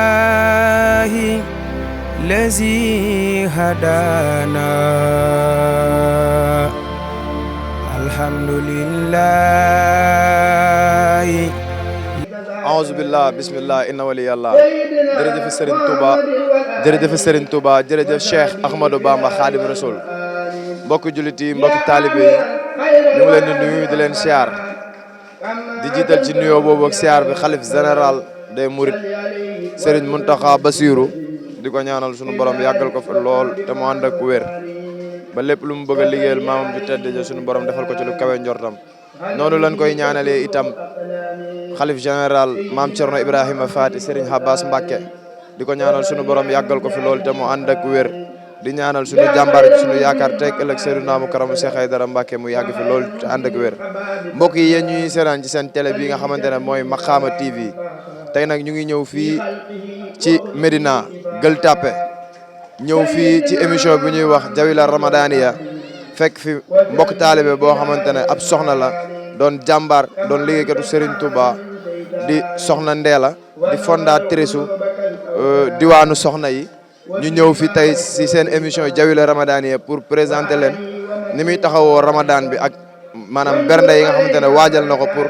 alhamdulillahi lazi hadana alhamdulillahi aouzubillah bismillah inna waliyallah jërëjëf Serigne Touba jërëjëf Serigne Touba jërëjëf Cheikh Ahmadou Bamba Khadim Rasoul mbokki jullit yi mbokki taalibe yi ñu ngi leen di nuyu di leen siyaar di jiital ci nuyoo boobu ak siyaar bi xalif général des Mourides Serigne Mountakha Bassirou di ko ñaanal sunu borom yàggal ko fi lool te mu ànd ak wér ba lépp lu mu bëgg a liggéeyal maamam ju tedd ja sunu borom defal ko ci lu kawe njortam noonu lañ koy ñaanalee itam xalif général maam Thierno Ibrahima Fati Serigne Abbas Mbacké di ko ñaanal sunu borom yàggal ko fi lool te mu ànd ak wér di ñaanal sunu jàmbaar sunu yaakaar teg ëllëg Seydina mu karamu Cheikh Aïdara Mbacké mu yàgg fi lool te ànd ak wér mbokk yi yéen ñuy seetaan ci seen télé bi nga xamante ne mooy Makhama TV tey nag ñu ngi ñëw fii ci Médina Gueule Tapée ñëw fii ci émission bi ñuy wax Jawila Ramadaniya fekk fi mbokk taalibe boo xamante ne ab soxna la doon jàmbaar doon liggéeykatu Serigne Touba di soxna Ndeela di fondatrice diwaanu soxna yi ñu ñëw fi tey si seen émission Jawila Ramadaniya pour présenter leen ni muy taxawoo Ramadan bi ak maanaam bernde yi nga xamante ne waajal na ko pour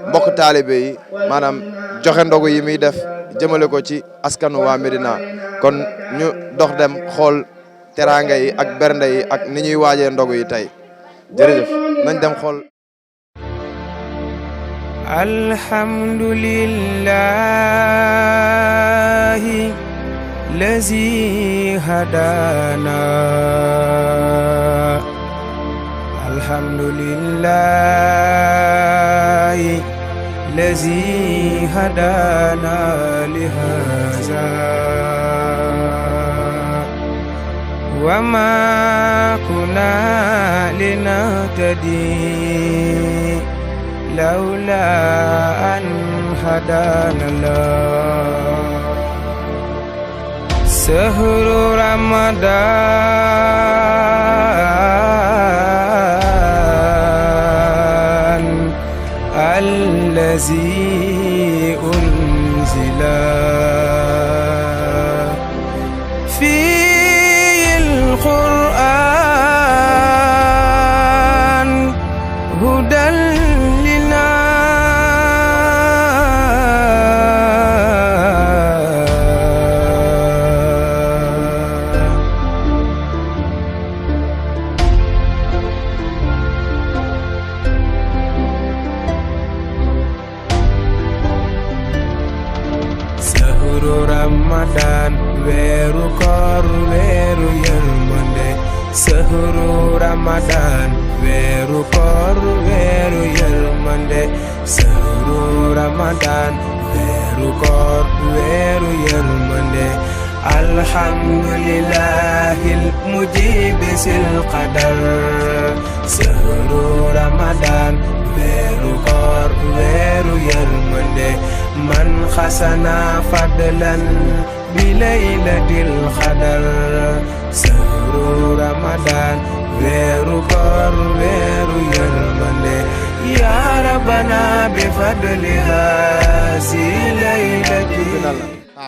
mbokk taalibe yi maanaam joxe ndogu yi muy def jëmale ko ci askanu waa Médina kon ñu dox dem xool teraanga yi ak bernde yi ak ni ñuy waajee ndogu yi tey jërëjëf nañ dem xool alhamdulillahi lazi hadana alhamdulillahi lazi hadana lihaza وما كنا لنهتدي لولا أن هدانا الله شهر رمضان الذي أنزل القرآن هدى لنا شهر رمضان weeru koor weeru yërmande sahru Ramadan weeru koor weeru yërmande sahru Ramadan weeru koor weeru yërmande alhamdulillahil mujibi sil qadar sahru Ramadan weeru koor weeru yërmande man xasana fadlan bilaylatil qadar sahru Ramadan weeru koor weeru yërmande ya rabbana bi fadliha si laylati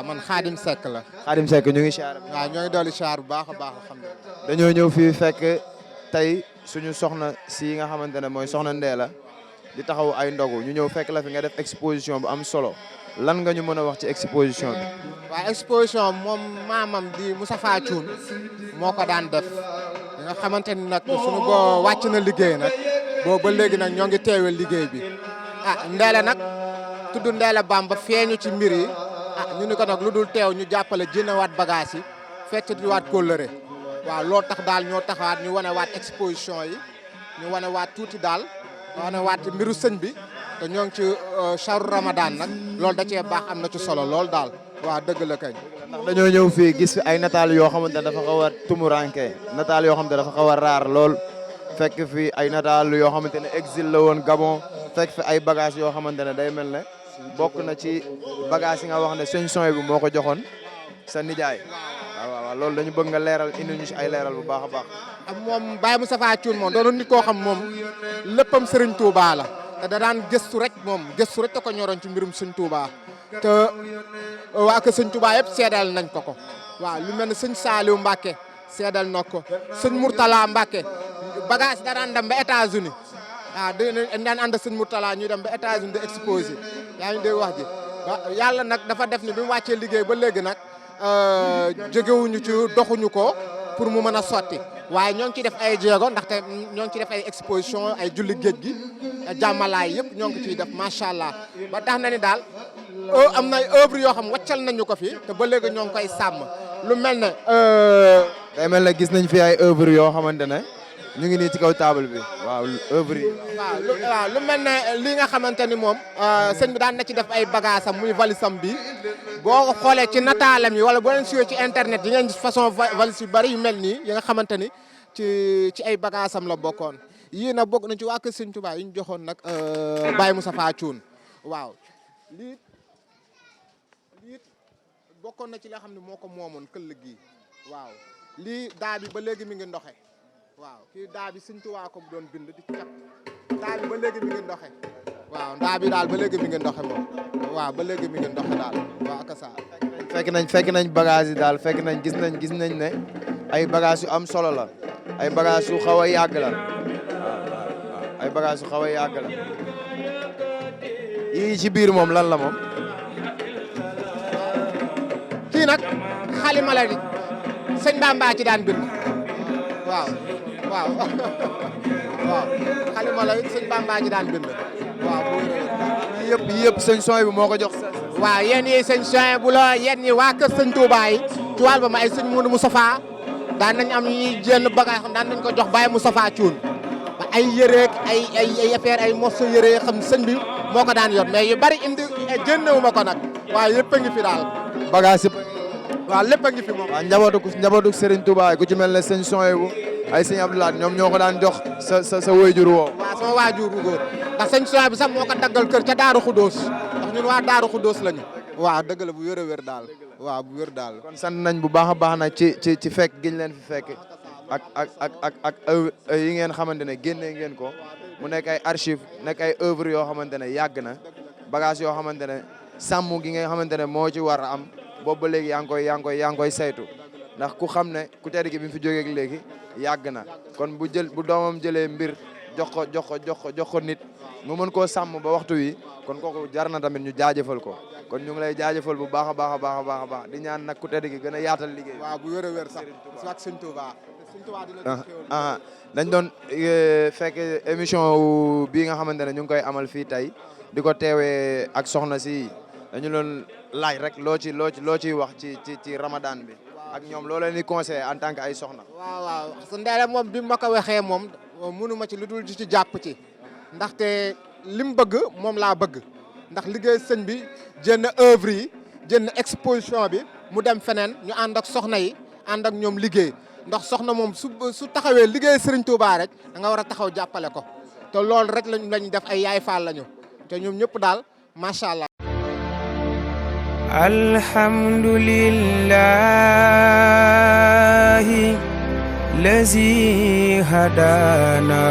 man Khadim Seck la. Khadim Seck ñu ngi siyaar waaw ñoo ngi dolli siyaar bu baax a baax alhamdulilah. dañoo ñëw fii fekk tey suñu soxna si nga xamante ne mooy soxna Ndeela di taxaw ay ndogu ñu ñëw fekk la fi nga def exposition bu am solo lan nga ñu mën a wax ci exposition bi. waaw exposition moom maamam di Moustapha Thioune moo ko daan def nga xamante ni nag suñu boo wàcc na liggéey nag boo ba léegi nag ñoo ngi teewee liggéey bi Ndeela nag tudd Ndeela Bamba feeñu ci mbir yi ñu ni ko nag lu dul teew ñu jàppale jëndewaat bagage yi feccatiwaat kóllëre waaw loolu tax daal ñoo taxawaat ñu wane waat exposition yi ñu wane waat tuuti daal wane waat mbiru sëñ bi te ñoo ngi ci charu Ramadan nag loolu da cee baax am na ci solo lool daal waaw dëgg la kañ. ndax dañoo ñëw fii gis fi ay nataal yoo xamante ne dafa xaw a tumuranke nataal yoo xamante ne dafa xaw a raar lool fekk fi ay nataal yoo xamante ne exil la woon Gabon fekk fi ay bagage yoo xamante ne day mel ne bokk na ci bagage yi nga wax ne sëñ son bi moo ko joxoon sa nijaay waaw loolu dañu bëgg nga leeral indi ñu ci ay leeral bu baax a baax. moom Baye Moustapha Thioune moom doon nit koo xam moom léppam Serigne Touba la da daan gëstu rek moom gëstu rek te ko ñoroon ci mbirum sëñ Touba te waa kër sëñ Touba yëpp seedal nañ ko ko waaw lu mel ne sëñ Saliou Mbacke seedal na ko sëñ Mourtala Mbacke bagage da daan dem ba États-Unis waaw dañ daan ànd sëñ Mourtala ñuy dem ba États-Unis di exposé yaa ngi dégg wax ji yàlla nag dafa def ni bi mu wàccee liggéey ba léegi nag jógewuñu ci doxuñu ko pour mu mën a sotti waaye ñoo ngi ciy def ay jéego ndaxte ñoo ngi ciy def ay exposition ay julli géej gi jàmmalaay yëpp ñoo ngi ciy def macha allah ba tax na ni daal am na ay œuvre yoo xam wàccal nañu ko fi te ba léegi ñoo ngi koy sàmm lu mel ne. day mel ne gis nañ fi ay œuvre yoo xamante ne ñu ngi nii ci kaw table bi waaw œuvre yi. waaw lu mel ne li nga xamante ni moom sëñ bi daan na ci def ay bagages am muy valisam bi boo xoolee ci nataalam yi wala boo leen suivee ci internet yi ngeen gis façon valise yu bari yu mel nii yi nga xamante ni ci ay bagages am la bokkoon yii nag bokk na ci waa kër sëñ Touba yi ñu joxoon nag Baye Moustapha Thioune waaw lii bokkoon na ci li nga xam ne moo ko moomoon këll gi waaw lii daa bi ba léegi mi ngi ndoxe waaw kii daa bi sëñ Touba ko doon bind di cap daa bi ba léegi mi ngi ndoxe waaw daa bi daal ba léegi mi ngi ndoxe moom waaw ba léegi mi ngi ndoxe daal waaw ak sa fekk nañ bagage yi daal fekk nañ gis nañ ne ay bagage yu am solo la ay bagage yu xaw a yàgg la waaw ay bagage yu xaw a yàgg la yii ci biir moom lan la moom kii nag xalima la di sëñ Bamba ci daan bind waaw xalima la sëñ Bamba ci daan bind waaw yëpp sëñ Soy bu moo ko jox waaw yéen yi sëñ Soy bu la yéen ñi waa kër sëñ Touba yi ci wàll ba ma ay sëñ Moudou Moustapha daan nañ am ñuy jënd bagage xam daan nañ ko jox Baye Moustapha Thioune ba ay yëreeg ay affaire ay morceau yëre xam sëñ bi moo ko daan yor mais yu bari indi jëndewu ma ko nag waaw yëpp a ngi fi daal bagage yëpp waaw lépp a ngi fi moom waaw njabootu Serigne Touba ku ci mel ne sëñ Soy bu ay sëñ Abdoulaye ñoom ñoo ko daan jox sa waajur woo waaw sama waajur bu góor ndax sëñ Soy bi sax moo ko daggal kër ca Daaru Xudóos ndax ñun waa Daaru Xudóos lañu waaw dëgg la bu wér a wér daal waaw bu wér daal kon sant nañ bu baax a baax nag ci fekk giñ leen fi fekk ak yi ngeen xamante ne génnee ngeen ko mu nekk ay archive nekk ay œuvre yoo xamante ne yàgg na bagage yoo xamante ne sàmm gi nga xamante ne moo ci war a am boobu ba léegi yaa ngi koy saytu ndax ku xam ne ku tedd gi bi mu fi jógeeg léegi yàgg na kon bu doomam jëlee mbir jox ko nit mu mën koo sàmm ba waxtu wi kon kooku jar na tamit ñu jaajëfal ko kon ñu ngi lay jaajëfal bu baax a baax di ñaan nag ku tedd gi gën a yaatal liggéey. waaw bu wér a wér sax ak sëñ Touba dañ doon fekk émission bii nga xamante ne ñu ngi koy amal fii tey di ko teewee ak soxna si dañu doon laaj rek loo ciy wax ci Ramadan bi ak ñoom loo leen di conseillé en tant que ay soxna. waaw su ndeele moom bi ma ko waxee moom mënu ma ci lu dul ci jàpp ci ndaxte li mu bëgg moom laa bëgg ndax liggéey sëñ bi jënd œuvre yi jënd exposition bi mu dem feneen ñu ànd ak soxna yi ànd ak ñoom liggéey ndax soxna moom su taxawee liggéey Serigne Touba rek da nga war a taxaw jàppale ko te loolu rek lañ def ay yaay faal lañu te ñoom ñëpp daal macha allah. alhamdulillahi lazi hadana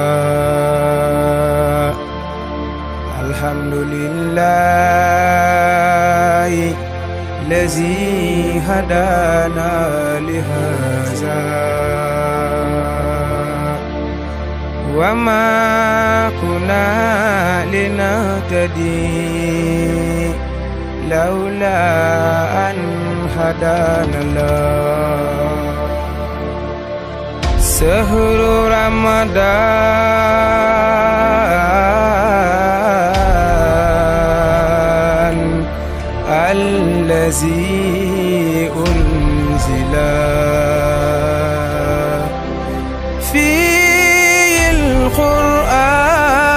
alhamdulillahi lazi hadana lihaza wa ma kunna linahtadi lawla an hadana Allah sahru Ramadan allazi unzila fil Qur'an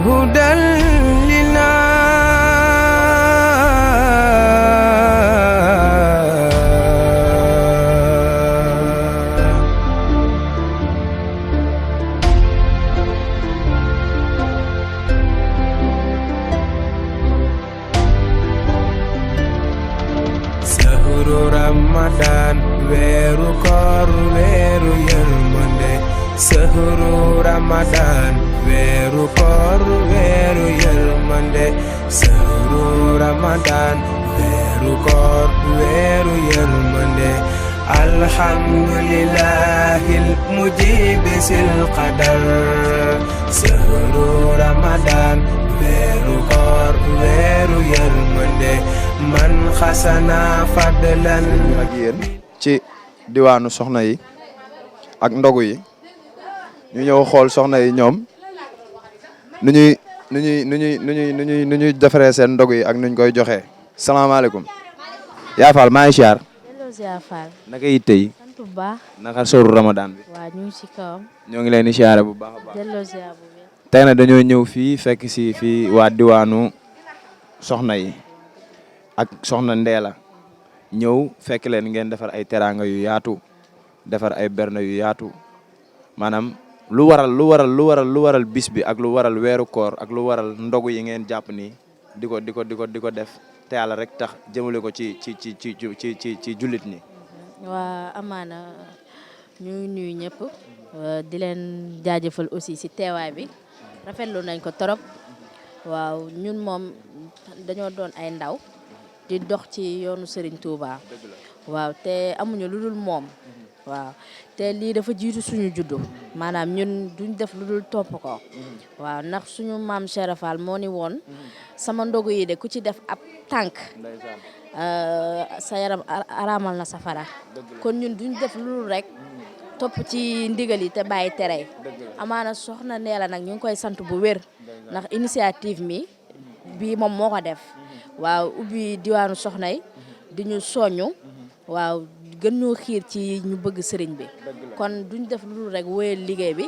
hudan Ramadan weeru koor weeru yërmande sahru ramadan weeru koor weeru yërmande sahru ramadan weeru koor weeru yërmande alhamdulillahil mujibi sil qadar sahru ramadan weeru koor weeru yërmande man xasana fadlan ak yéen ci diwaanu soxna yi ak ndogu yi ñu ñëw xool soxna yi ñoom nu ñuy defaree seen ndogu yi ak nuñ koy joxe. salaamaaleykum. yaa Fall maa ngi siyaar. delloo ziar Fall. naka yitte yi. sant bu baax. naka sóoru Ramadan bi. waa ñu ngi ci kawam. ñoo ngi leen di siyaare bu baax a baax. delloo ziar bu wér. tey nag dañoo ñëw fii fekk si fii waa diwaanu soxna yi ak soxna Ndeela ñëw fekk leen ngeen defar ay teraanga yu yaatu defar ay berne yu yaatu maanaam lu waral bis bi ak lu waral weeru koor ak lu waral ndogu yi ngeen jàpp ni di ko def te yàlla rek tax jëmale ko ci jullit ñi. waa amaana ñu ngi nuyu ñëpp di leen jaajëfal aussi ci teewaay bi rafetlu nañ ko torop waaw ñun moom dañoo doon ay ndaw di dox ci yoonu Serigne Touba waaw te amuñu lu dul moom waaw te lii dafa jiitu suñu juddu maanaam ñun duñ def lu dul topp ko waaw ndax suñu maam Cheikh Fall moo ni woon sama ndogu yi de ku ci def ab tànk sa yaram araamal na safara kon ñun duñ def lu dul rek topp ci ndigal yi te bàyyi tere amaana soxna Ndeela nag ñu ngi koy sant bu wér ndax initiative mi bii moom moo ko def waaw ubbi diwaanu soxna yi di ñu soññu waaw gën ñoo xiir ci ñu bëgg sëriñ bi kon duñ def lu dul rek wéyal liggéey bi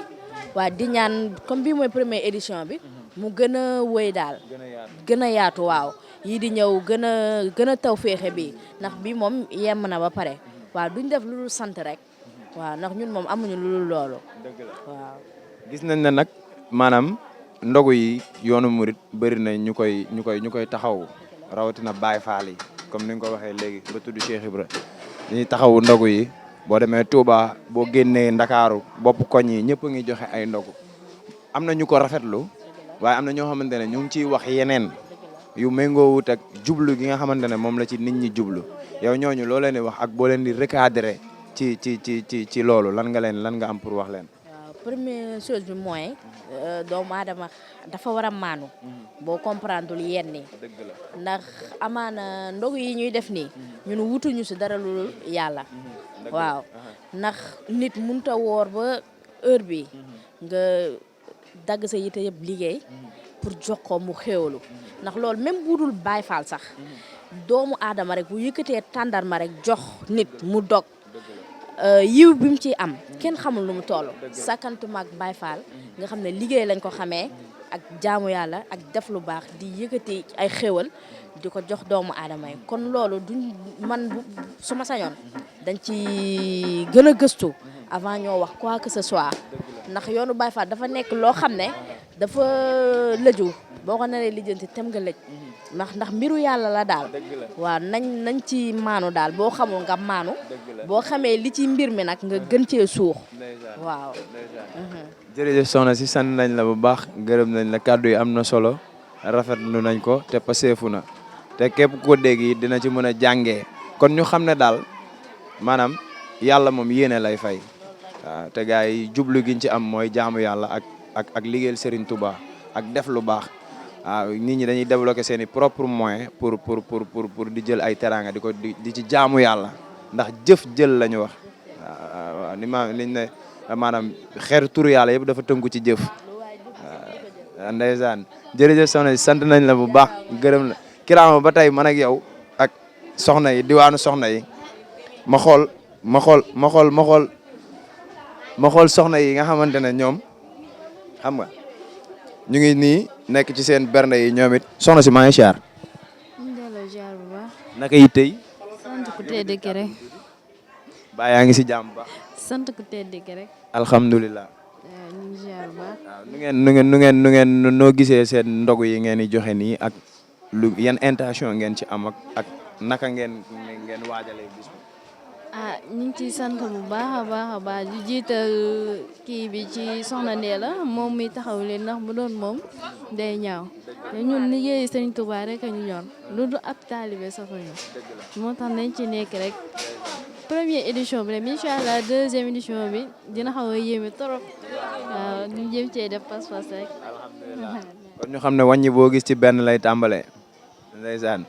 waaw di ñaan comme bii mooy première édition bi mu gën a wéy daal gën a yaatu waaw yii di ñëw gën a taw féexe bi ndax bii moom yemm na ba pare waaw duñ def lu dul sant rek waaw ndax ñun moom amuñu lu dul loolu waaw gis nañ ne nag maanaam ndogu yi yoonu murit bëri na ñu koy taxaw rawatina Baye Fall yi comme ni nga ko waxee léegi ba tudd Cheikh Ibra ñuy taxawu ndogu yi boo demee Touba boo génnee Ndakaaru bopp koñ yi ñëpp a ngi joxe ay ndogu am na ñu ko rafetlu waaye am na ñoo xamante ne ñu ngi ciy wax yeneen yu méngoowut ak jublu gi nga xamante ne moom la ci nit ñi jublu yow ñooñu loo leen di wax ak boo leen di recadrer ci loolu lan nga am pour wax leen. waaw première chose bi mooy doomu aadama dafa war a maanu boo comprendre yenn yi ndax amaana ndogu yi ñuy def nii ñun wutuñu si dara lu yàlla waaw ndax nit mënut a woor ba heure bi nga dagg sa yite yëpp liggéey pour jox ko mu xéewalu ndax loolu même bu dul Baay Faal sax doomu aadama rek bu yëkkatee tàndarma rek jox nit mu dog yiw bi mu ciy am kenn xamul lu mu toll sakantuma ak Baay Faal nga xam ne liggéey lañ ko xamee ak jaamu yàlla ak def lu baax di yëkkati ay xéwal di ko jox doomu aadama yi kon loolu duñ man su ma sañoon dañ ci gën a gëstu avant ñoo wax quoi que ce soit ndax yoonu Baay Faal dafa nekk loo xam ne dafa lëju boo ko naree lijjanti tem nga lëj ndax mbiru yàlla la daal waaw nañ ci maanu daal boo xamul nga maanu boo xamee li ci mbir mi nag nga gën cee suux waaw jërëjëf soxna si sant nañ la bu baax gërëm nañ la kàddu yi am na solo rafetlu nañ ko te paseefu na te képp ko dégg yi dina ci mën a jàngee kon ñu xam ne daal maanaam yàlla moom yéene lay fay waaw te gars yi jublu giñ ci am mooy jaamu yàlla ak liggéeyal Serigne Touba ak def lu baax waaw nit ñi dañuy développer seen i propre moyen pour di jël ay teraanga di ci jaamu yàlla ndax jëf jël la ñu wax waaw liñ ne maanaam xeetu turu yàlla yëpp dafa tënku ci jëf waaw ndeysaan jërëjëf soxna yi sant nañ la bu baax gërëm la kiraama ba tey man ak yow ak soxna yi diwaanu soxna yi ma xool soxna yi nga xamante ne ñoom xam nga ñu ngi nii nekk ci seen bernde yi ñoom it soxna si maa ngi siyaar. ñu delloo ziar bu baax. naka yitte yi. sant ku tedd ki rek. baa yaa ngi si jàmm baax. sant ku tedd ki rek. alhamdulilah. ñu ngi ziar bu baax. waaw nu ngeen noo gisee seen ndogu yi ngeen di joxe nii ak yan intention ngeen ci am ak naka ngeen waajalee bis bi. ñu ngi ciy sant bu baax a baax di jiital kii bi ci soxna Ndéla moom mi taxaw leen ndax bu doon moom day ñaaw te ñun liggéeyi Sëriñ Tuubaa rek a ñu ñor lu du ab taalibe safuñu moo tax nañ ci nekk rek première édition bi rek incha allah deuxième édition bi dina xaw a yéeme trop waaw ñu jëm cee def pas-pas rek. kon ñu xam ne wàññi boo gis ci benn lay tàmbalee ndeysaan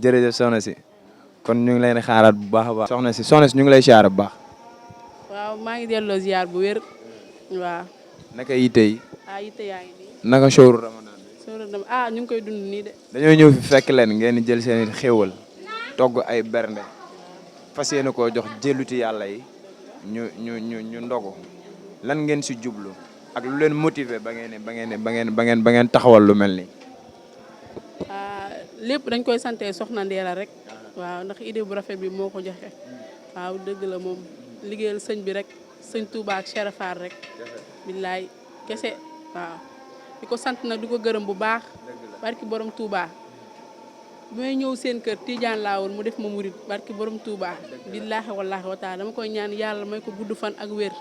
jërëjëf soxna si kon ñu ngi leen di xaaraat bu baax a baax. soxna si ñu ngi lay siyaar bu baax. waaw maa ngi delloo ziar bu wér waaw. naka yitte yi. yitte yaa ngi nii. naka showru Ramadan bi. ñu ngi koy dund nii de. dañoo ñëw fi fekk leen ngeen jël seen xéewal togg ay bernde fas yéene koo jox jëluti yàlla yi ñu ndogu lan ngeen si jublu ak lu leen motiver ba ngeen taxawal lu mel nii. lépp dañ koy sante soxna Ndéla rek waaw ndax idée bu rafet bi moo ko joxe waaw dëgg la moom liggéeyal sëñ bi rek sëñ Touba ak Cheikh Fall rek billaay kese waaw di ko sant nag di ko gërëm bu baax barki borom Touba bi may ñëw seen kër Tidiane laa woon mu def ma murit barki borom Touba billaahi wallaahi wa taala dama koy ñaan yàlla may ko gudd fan ak wér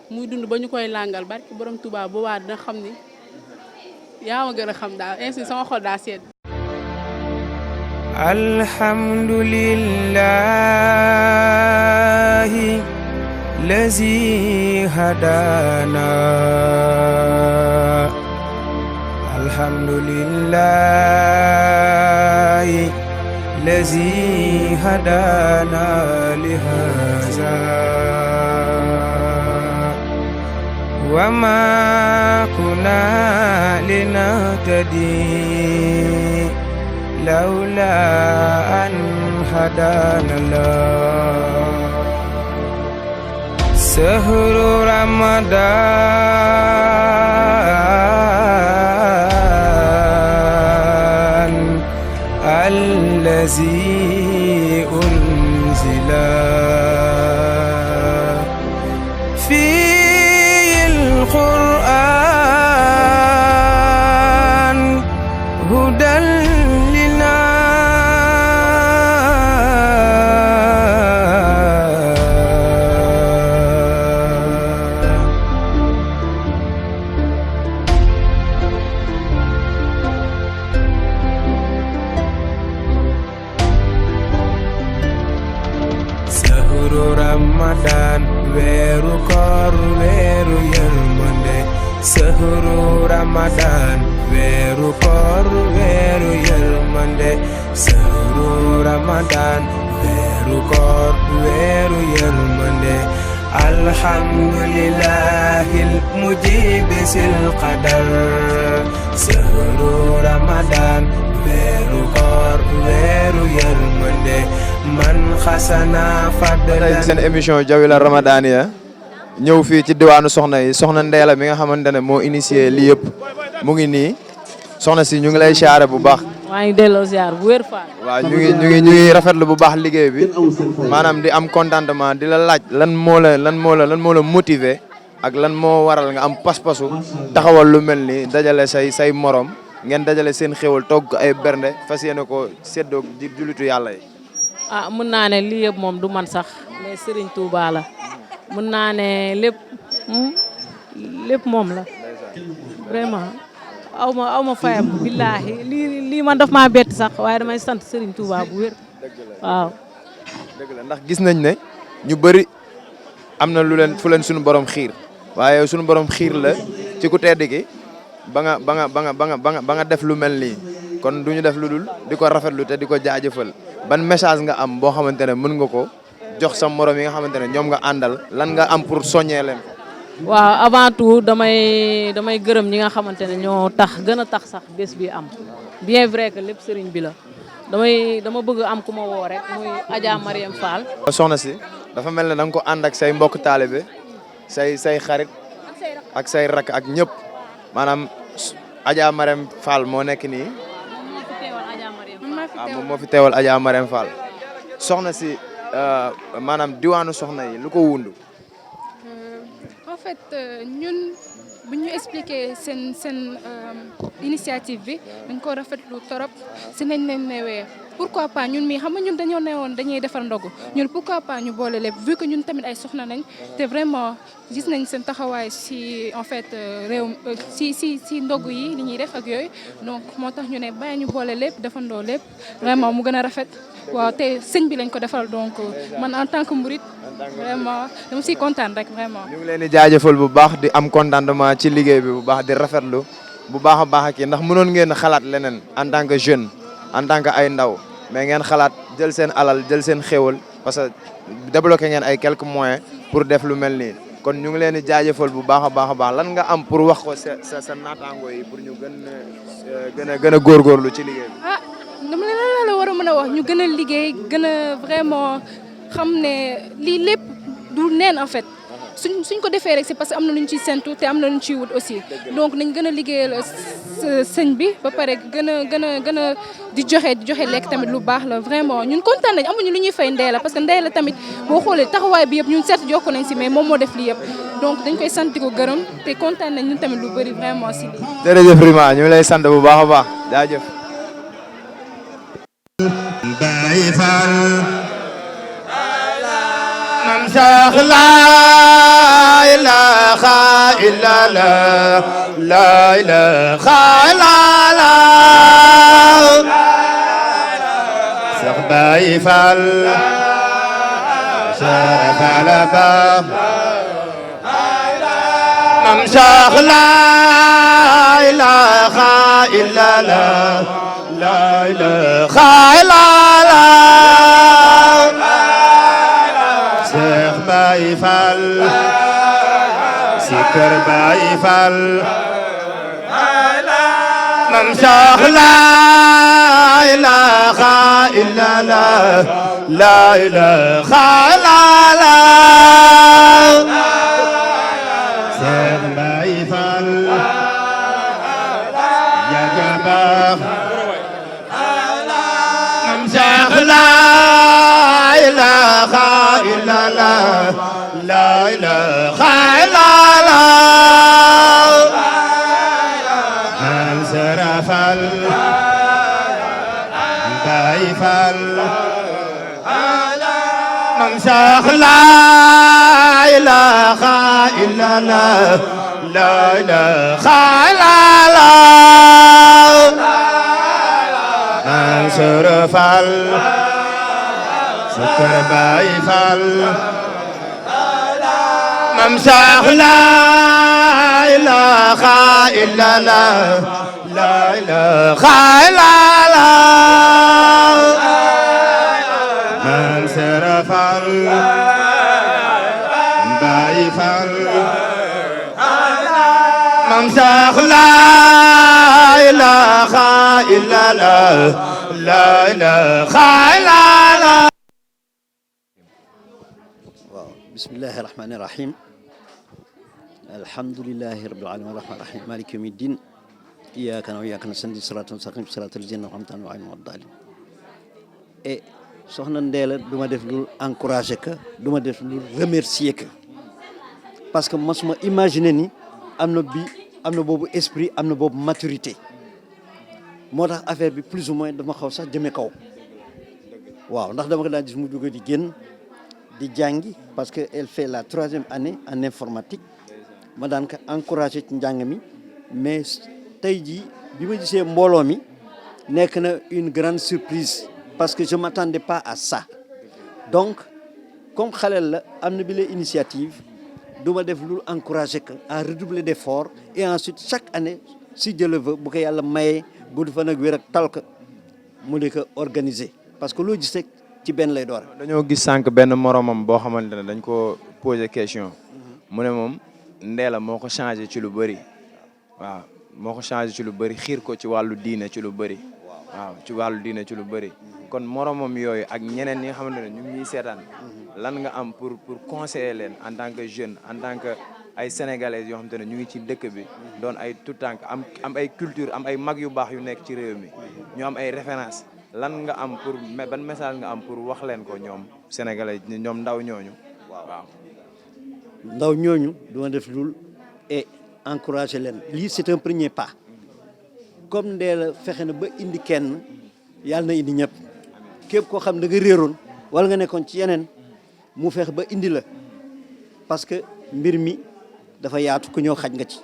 muy dund ba ñu koy làngal barki borom Touba boobaa dina xam ni yaa ma gën a xam daal ainsi sama xol daa sedd. Alhamdulillahi lazi hadana. Alhamdulillahi lazi hadana lihaza. Wa ma kunna linahtadi لولا أن هدانا الله. شهر رمضان الذي أنزل فيه القرآن هدى Ramadan weeru koor weeru yërmande. Sahru Ramadan weeru koor weeru yërmande. Sahru Ramadan weeru koor weeru yërmande. Alhamdulillahil mujibi sil qadar. Sahru Ramadan weeru koor weeru yërmande. man xasana fadlan. seen émission Jawila Ramadaniya ñëw fii ci diwaanu soxna yi soxna Ndéla mi nga xamante ne moo initié lii yëpp mu ngi nii soxna si ñu ngi lay siyaare bu baax. maa ngi delloo ziar bu wér Fall. waaw ñu ngi rafetlu bu baax liggéey bi maanaam di am contentement di la laaj lan moo la motiver ak lan moo waral nga am pas-pasu taxawal lu mel ni dajale say morom ngeen dajale seen xéwal togg ay bernde fas yéene ko séddoo di jullitu yàlla yi. mën naa ne lii yëpp moom du man sax mais Serigne Touba la mën naa ne lépp moom la vraiment aw ma fayam billaahi lii man daf maa bett sax waaye damay sant Serigne Touba bu wér waaw. dëgg la ndax gis nañ ne ñu bëri am na fu leen suñu borom xiir waaye suñu borom xiir la ci ku tedd gi ba nga def lu mel nii kon du ñu def lu dul di ko rafetlu te di ko jaajëfal. ban message nga am boo xamante ne mën nga ko jox sa morom yi nga xamante ne ñoom nga àndal lan nga am pour soññee leen. waaw avant tout damay gërëm ñi nga xamante ne ñoo gën a tax sax bés bi am bien vrai que lépp sëriñ bi la dama bëgg am ku ma woo rek muy Adja Mariam Fall. soxna si dafa mel ne da nga ko ànd ak say mbokk taalibe say xarit ak say rak ak ñëpp maanaam Adja Mariam Fall moo nekk nii. moom moo fi teewal Adja Mariam Fall soxna si maanaam diwaanu soxna yi lu ko wundu. En fait ñun bu ñu expliquer seen initiative bi dañ ko rafetlu torop si nañ leen newee pourquoi pas ñun mii xam nga ñun dañoo newoon dañuy defar ndogu ñun pourquoi pas ñu boole lépp vu que ñun tamit ay soxna nañ te vraiment gis nañ seen taxawaay si en fait réew si ndogu yi li ñuy def ak yooyu donc moo tax ñu ne bàyyi ñu boole lépp defandoo lépp vraiment mu gën a rafet waaw te sëñ bi lañ ko defal donc man en tant que murit vraiment dama siy kontaan rek vraiment. ñu ngi leen di jaajëfal bu baax di am contentement ci liggéey bi bu baax di rafetlu bu baax a baax ak ndax mënoon ngeen xalaat leneen en tant que jeune en tant que ay ndaw mais ngeen xalaat jël seen alal jël seen xéwal parce que débloqué ngeen ay quelques moyens pour def lu mel nii kon ñu ngi leen di jaajëfal bu baax a baax lan nga am pour wax ko sa naataango yi pour ñu gën a góorgóorlu ci liggéey bi. ah dama leen la war a mën a wax ñu gën a liggéey gën a vraiment xam ne lii lépp du neen en fait. suñ ko defee rek c'est parce que am na lu ñu ciy séntu te am na lu ñu ciy wut aussi donc nañ gën a liggéeyal sëñ bi ba pare gën a di joxe lekk tamit lu baax la vraiment ñun kontaan nañ amuñu lu ñuy fay Ndella parce que Ndella tamit boo xoolee taxawaay bi yëpp ñun seet jokk nañ si mais moom moo def lii yëpp donc dañ koy sant di ko gërëm te kontaan nañ ñun tamit lu bëri vraiment si lii. jërëjëf Rima ñu ngi lay sant bu baax a baax jaajëf. شيخ لا إله إلا الله لا إله إلا الله شيخ باي فال شيخ على باب شيخ لا إله إلا الله لا إله إلا الله Cheikh Baye Fall Sikar Baye Fall Mam Cheikh la ilaha illa Allah la ilaha illa Allah Cheikh Baye Fall ya jabah Mam Cheikh la ilaha illa Allah la ilaha illa Allah man sarafal Baye Fall man Cheikh la ilaha illa Allah la ilaha illa Allah man sarafal Sikar Baye Fall Mam Cheikh la ilaha illa Allah la ilaha illa Allah Man Serafal Baye Fall Mam Cheikh la ilaha illa Allah la ilaha illa Allah bismillahi rahmani rahim alhamdulillahi rabbil alamin rahmani rahim maliki yawmiddin iyyaka na'budu wa iyyaka nasta'in siratal mustaqim siratal ladzina an'amta alayhim ghayril et soxna Ndella du ma def lu encourager que du ma def lu remercier que parce que mosuma imaginer ni am na boobu esprit am na boobu maturité moo tax affaire bi plus ou moins dama xaw sax jëme kaw waaw ndax dama ko daan gis mu dugg di génn di jàngi parce que elle fait la 3e année en informatique ma daan ko encouragé ci njàng mi mais tey jii bi ma gisee mbooloo mi nekk na une grande surprise parce que je m'attendais pas à ça donc comme xaleel la am na bi la initiative du ma def lu encouragé que à redoubler d'efforts et ensuite chaque année si Dieu le veut bu ko yàlla mayee gudd fa nag wér ak tal ko mu di ko organiser parce que loo gis rek ci benn lay door. dañoo gis sànq benn moromam boo xamante ne dañ ko posé question mu ne moom Ndella moo ko changé ci lu bëri waaw moo ko changé ci lu bëri xiir ko ci wàllu diine ci lu bëri waaw ci wàllu diine ci lu bëri kon moromam yooyu ak ñeneen ñi nga xamante ne ñu ngi ñuy seetaan lan nga am pour conseiller leen en tant que jeune en tant que ay sénégalais yoo xamante ne ñu ngi ci dëkk bi doon ay tout tànk am ay culture am ay mag yu baax yu nekk ci réew mi ñu am ay références lan nga am pour ban message nga am pour wax leen ko ñoom sénégalais ñoom ndaw ñooñu waaw ndaw ñooñu duma def lul et encourager leen lii c'est un premier pas comme Ndella fexe na ba indi kenn yàlla na indi ñëpp képp koo xam da nga réeroon wala nga nekkoon ci yeneen mu feex ba indi la parce que mbir mi dafa yaatu ku ñëw xaj nga ci.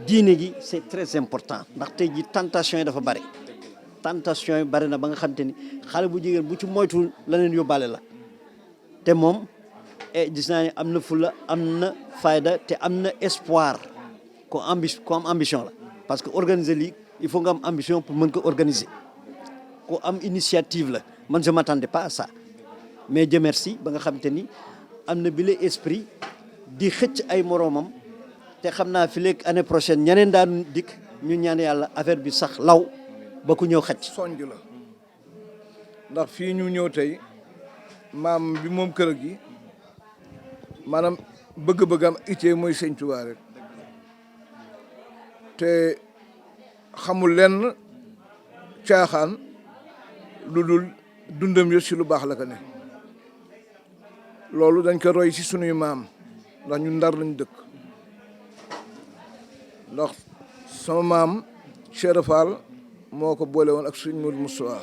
diine gi c'est très important ndax tey ji tentation yi dafa bari tentation yi bari na ba nga xam te ni xale bu jigéen bu ci moytuwul la leen yóbbaale la te moom gis naa ne am na fulla am na fayda te am na espoir ko am ambition la parce que organiser lii il faut nga am ambition pour mën ko organiser ko am initiative la man je m'attendais pas à ça mais Dieu merci ba nga xam te ni am na bile esprit di xëcc ay moroomam te xam naa fi léegi année prochaine ñeneen daan dikk ñu ñaan yàlla affaire bi sax law ba ku ñëw xëcc. sonj la ndax fii ñu ñëw tey maam bi moom kër gi maanaam bëgg-bëggam ittee mooy Sëñ Tuubaa rek te xamul lenn caaxaan lu dul dundam yo si lu baax la ko ne loolu dañ ko roy si sunuy maam ndax ñu Ndar lañ dëkk ndax sama maam Cheikh Fall moo ko boole woon ak Sëñ Modou Moustapha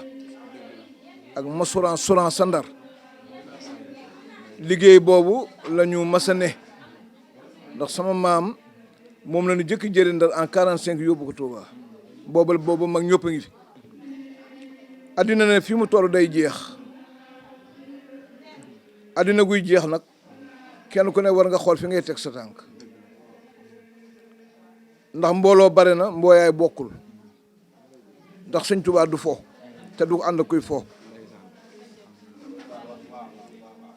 ak masuran suran sa Ndar liggéey boobu la ñu masane ndax sama maam moom la ñu jëkk jëri Ndar en 45 yóbbu ko Touba boobu mag ñëpp a ngi fi addina ne fi mu toll day jeex addina guy jeex nag kenn ku ne war nga xool fi ngay teg sa tànk ndax mbooloo bare na mbooyaay bokkul ndax Sëñ Tuubaa du fo te du ànd kuy fo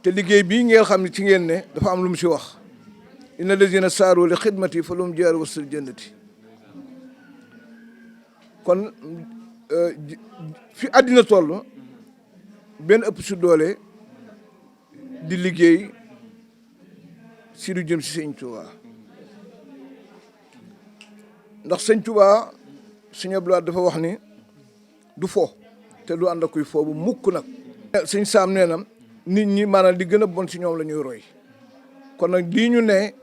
te liggéey bii ngeen xam ne ci ngeen ne dafa am lu mu si wax inna lazina saaru li xidmati fa lum jaar wasal jannati kon fi àddina toll benn ëpp si doole di liggéey si lu jëm si Sëñ Tuubaa ndax Sëñ Tuubaa Sëñ Abdou Lahad dafa wax ni du fo te du ànd ak kuy fo bu mukk nag Sëñ Saam nee na nit ñi maanaam li gën a bon si ñoom la ñuy roy kon nag lii ñu ne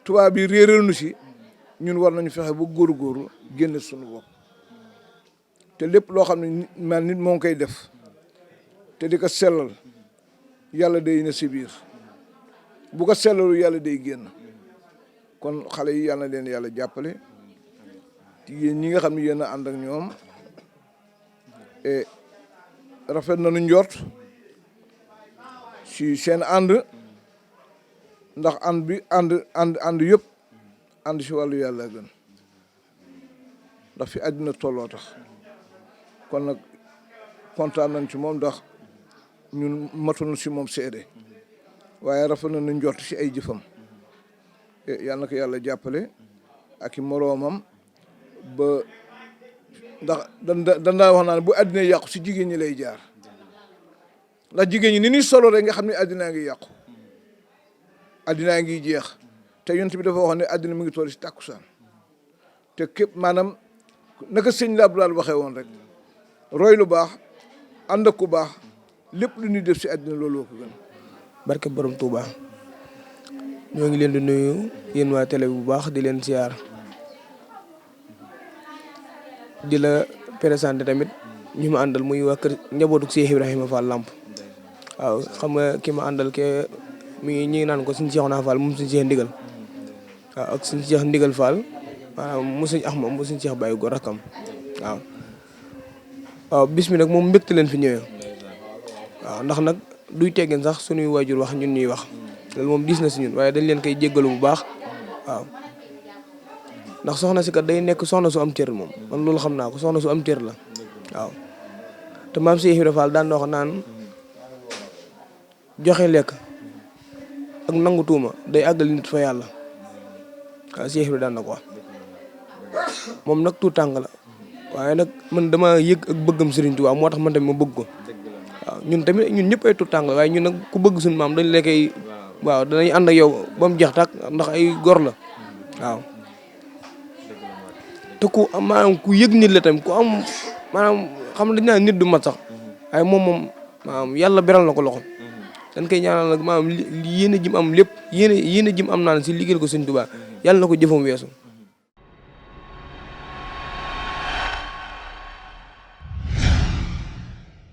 tubaab bi réeral nu si ñun war nañu fexe ba góorgóorlu génn suñu bopp te lépp loo xam ne man nit moo ngi koy def te di ko sellal yàlla day na si biir bu ko sellalu yàlla day génn kon xale yi yàlla na leen yàlla jàppale yéen ñi nga xam ne yéen a ànd ak ñoom et rafet nañu njort si seen ànd ndax ànd yëpp ànd si wàllu yàlla gën ndax fi àddina tolloo tax kon nag kontaan nañ ci moom ndax ñun matuñu si moom seede waaye rafet nañu njort si ay jëfam yàlla na ko yàlla jàppale ak i moroomam ba ndax dandaa wax naa bu àddina yàqu si jigéen ñi lay jaar ndax jigéen ñi ni ñuy solo rek nga xam ne àddinaa ngi yàqu àddinaa ngi jeex te yonent bi dafa wax ne àddina mu ngi toll si tàkkusaan te képp maanaam naka Sëñ Abdou Lahad waxee woon rek roy lu baax ànd ak ku baax lépp lu ñuy def si àddina looloo ko gën. barke borom Touba ñoo ngi leen di nuyu yéen waa télé bu baax di leen siyaar di la présenté tamit ñu ma àndal muy waa kër njabootu Cheikh Ibrahima Fall Lamp waaw xam nga ki ma àndal ke mi ñi naan ko suñu Cheikhouna Fall moom suñu Cheikh Ndigal waaw ak suñu Cheikh Ndigal Fall maanaam mu suñu Axma mu suñu Cheikh Baye Góor rakkam waaw bis mi nag moom mbégte leen fi ñëwee waaw ndax nag duy teggeen sax suñuy waajur wax ñun ñuy wax loolu moom diis na si ñun waaye dañ leen koy jéggalu bu baax waaw ndax soxna si kat day nekk soxna su am cër moom man loolu xam naa ko soxna su am cër la waaw te maam Cheikh Ibrahima Fall daan na wax naan joxe lekk ak nangu tuuma day àggal nit fa yàlla waaw Cheikh Ibrahima daan na ko wax moom nag tuut tàng la waaye nag man dama yëg ak bëggam Serigne Touba moo tax man tamit ma bëgg ko waaw ñun tamit ñun ñëpp ay tuut tàng la waaye ñun nag ku bëgg suñu maam dañ la koy waaw danañ ànd ak yow ba mu jeex tàkk ndax ay gor la waaw te ku am maanaam ku yëg nit la tamit ku am maanaam xam dañ naa nit du mat sax waaye moom maanaam yàlla beral na ko loxo dañ koy ñaanal nag maanaam yéen a jim am lépp yéen a jim am naan si liggéeyal ko Sëñ Tuubaa yàlla na ko jëfam weesu